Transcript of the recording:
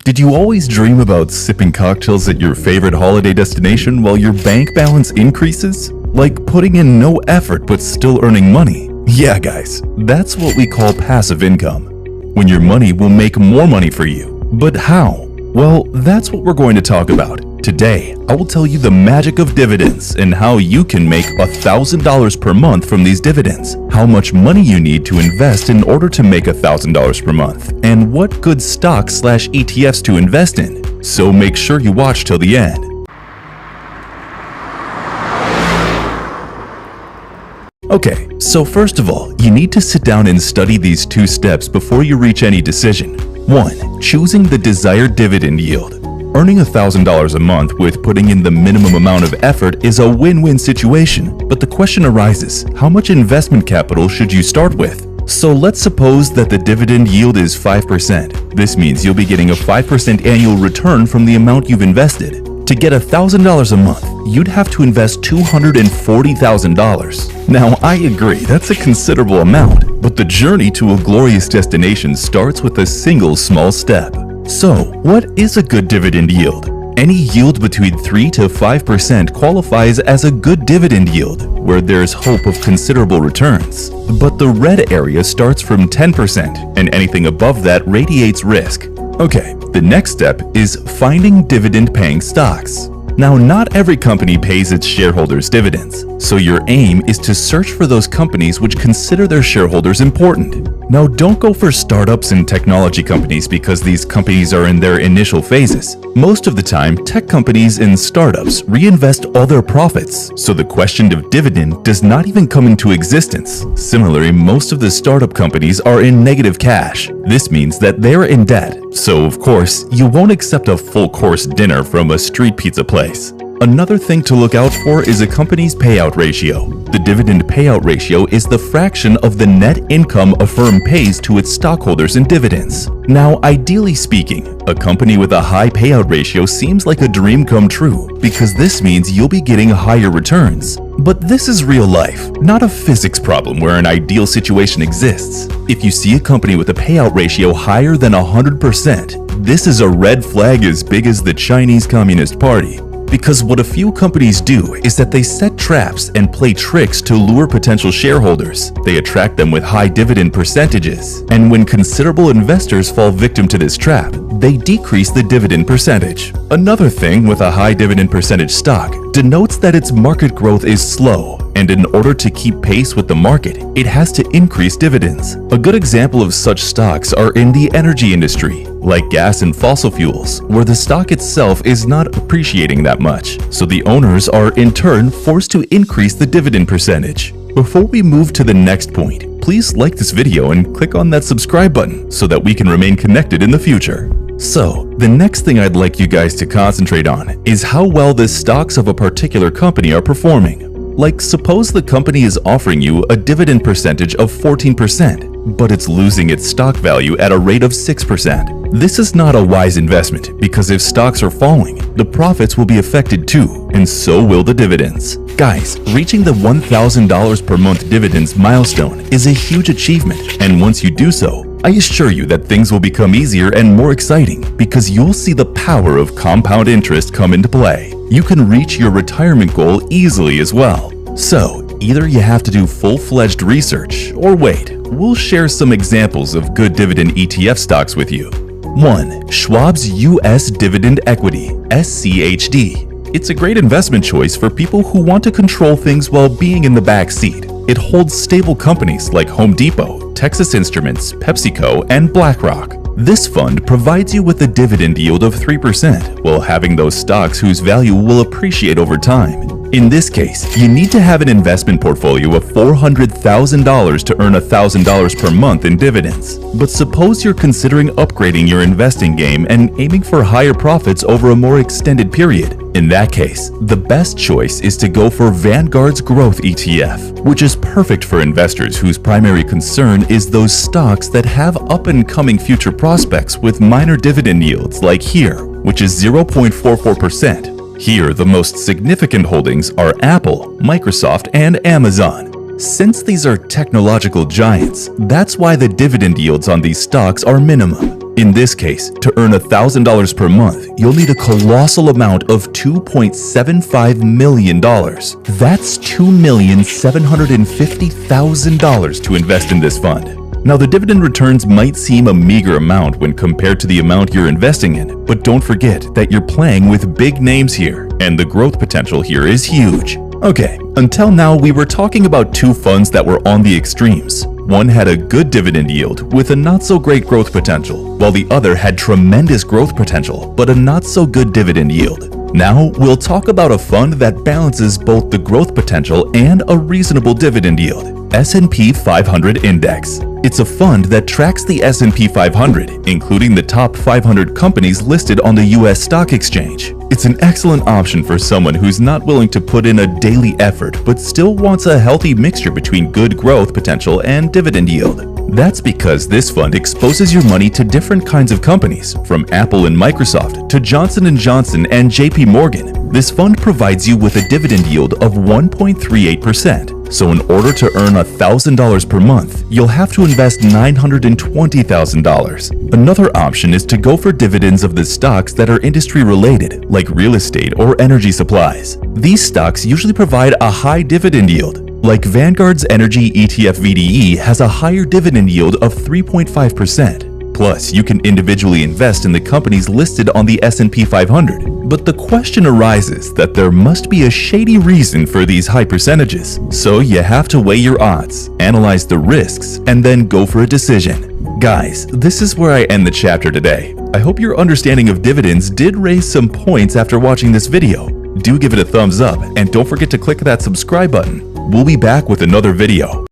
Did you always dream about sipping cocktails at your favorite holiday destination while your bank balance increases? Like putting in no effort but still earning money? Yeah, guys, that's what we call passive income. When your money will make more money for you. But how? Well, that's what we're going to talk about. Today, I will tell you the magic of dividends and how you can make $1,000 per month from these dividends, how much money you need to invest in order to make $1,000 per month, and what good stocks/ETFs to invest in. So make sure you watch till the end. Okay, so first of all, you need to sit down and study these two steps before you reach any decision. 1. Choosing the desired dividend yield. Earning $1,000 a month with putting in the minimum amount of effort is a win-win situation, but the question arises, how much investment capital should you start with? So let's suppose that the dividend yield is 5%. This means you'll be getting a 5% annual return from the amount you've invested. To get $1,000 a month, you'd have to invest $240,000. Now, I agree, that's a considerable amount, but the journey to a glorious destination starts with a single small step. So, what is a good dividend yield? Any yield between 3 to 5% qualifies as a good dividend yield, where there's hope of considerable returns. But the red area starts from 10%, and anything above that radiates risk. Okay, the next step is finding dividend-paying stocks. Now, not every company pays its shareholders dividends, so your aim is to search for those companies which consider their shareholders important. Now, don't go for startups and technology companies because these companies are in their initial phases. Most of the time, tech companies and startups reinvest all their profits, so the question of dividend does not even come into existence. Similarly, most of the startup companies are in negative cash. This means that they're in debt, so of course, you won't accept a full-course dinner from a street pizza place. Another thing to look out for is a company's payout ratio. The dividend payout ratio is the fraction of the net income a firm pays to its stockholders in dividends. Now, ideally speaking, a company with a high payout ratio seems like a dream come true because this means you'll be getting higher returns. But this is real life, not a physics problem where an ideal situation exists. If you see a company with a payout ratio higher than 100%, this is a red flag as big as the Chinese Communist Party. Because what a few companies do is that they set traps and play tricks to lure potential shareholders. They attract them with high dividend percentages. And when considerable investors fall victim to this trap, they decrease the dividend percentage. Another thing with a high dividend percentage stock denotes that its market growth is slow, and in order to keep pace with the market, it has to increase dividends. A good example of such stocks are in the energy industry, like gas and fossil fuels, where the stock itself is not appreciating that much, so the owners are in turn forced to increase the dividend percentage. Before we move to the next point, please like this video and click on that subscribe button so that we can remain connected in the future. So, the next thing I'd like you guys to concentrate on is how well the stocks of a particular company are performing. Like, suppose the company is offering you a dividend percentage of 14%, but it's losing its stock value at a rate of 6%. This is not a wise investment because if stocks are falling, the profits will be affected too, and so will the dividends. Guys, reaching the $1,000 per month dividends milestone is a huge achievement, and once you do so, I assure you that things will become easier and more exciting because you'll see the power of compound interest come into play. You can reach your retirement goal easily as well. So, either you have to do full-fledged research or wait. We'll share some examples of good dividend ETF stocks with you. 1. Schwab's U.S. Dividend Equity, SCHD. It's a great investment choice for people who want to control things while being in the back seat. It holds stable companies like Home Depot, Texas Instruments, PepsiCo, and BlackRock. This fund provides you with a dividend yield of 3% while having those stocks whose value will appreciate over time. In this case, you need to have an investment portfolio of $400,000 to earn $1,000 per month in dividends. But suppose you're considering upgrading your investing game and aiming for higher profits over a more extended period. In that case, the best choice is to go for Vanguard's Growth ETF, which is perfect for investors whose primary concern is those stocks that have up-and-coming future prospects with minor dividend yields like here, which is 0.44%. Here, the most significant holdings are Apple, Microsoft, and Amazon. Since these are technological giants, that's why the dividend yields on these stocks are minimum. In this case, to earn $1,000 per month, you'll need a colossal amount of $2.75 million. That's $2,750,000 to invest in this fund. Now, the dividend returns might seem a meager amount when compared to the amount you're investing in, but don't forget that you're playing with big names here, and the growth potential here is huge. Okay, until now we were talking about two funds that were on the extremes. One had a good dividend yield with a not-so-great growth potential, while the other had tremendous growth potential but a not-so-good dividend yield. Now, we'll talk about a fund that balances both the growth potential and a reasonable dividend yield. S&P 500 Index. It's a fund that tracks the S&P 500, including the top 500 companies listed on the US stock exchange. It's an excellent option for someone who's not willing to put in a daily effort but still wants a healthy mixture between good growth potential and dividend yield. That's because this fund exposes your money to different kinds of companies, from Apple and Microsoft to Johnson & Johnson and JP Morgan. This fund provides you with a dividend yield of 1.38%. So in order to earn $1,000 per month, you'll have to invest $920,000. Another option is to go for dividends of the stocks that are industry related, like real estate or energy supplies. These stocks usually provide a high dividend yield. Like Vanguard's Energy ETF VDE has a higher dividend yield of 3.5%. Plus, you can individually invest in the companies listed on the S&P 500. But the question arises that there must be a shady reason for these high percentages. So you have to weigh your odds, analyze the risks, and then go for a decision. Guys, this is where I end the chapter today. I hope your understanding of dividends did raise some points after watching this video. Do give it a thumbs up and don't forget to click that subscribe button. We'll be back with another video.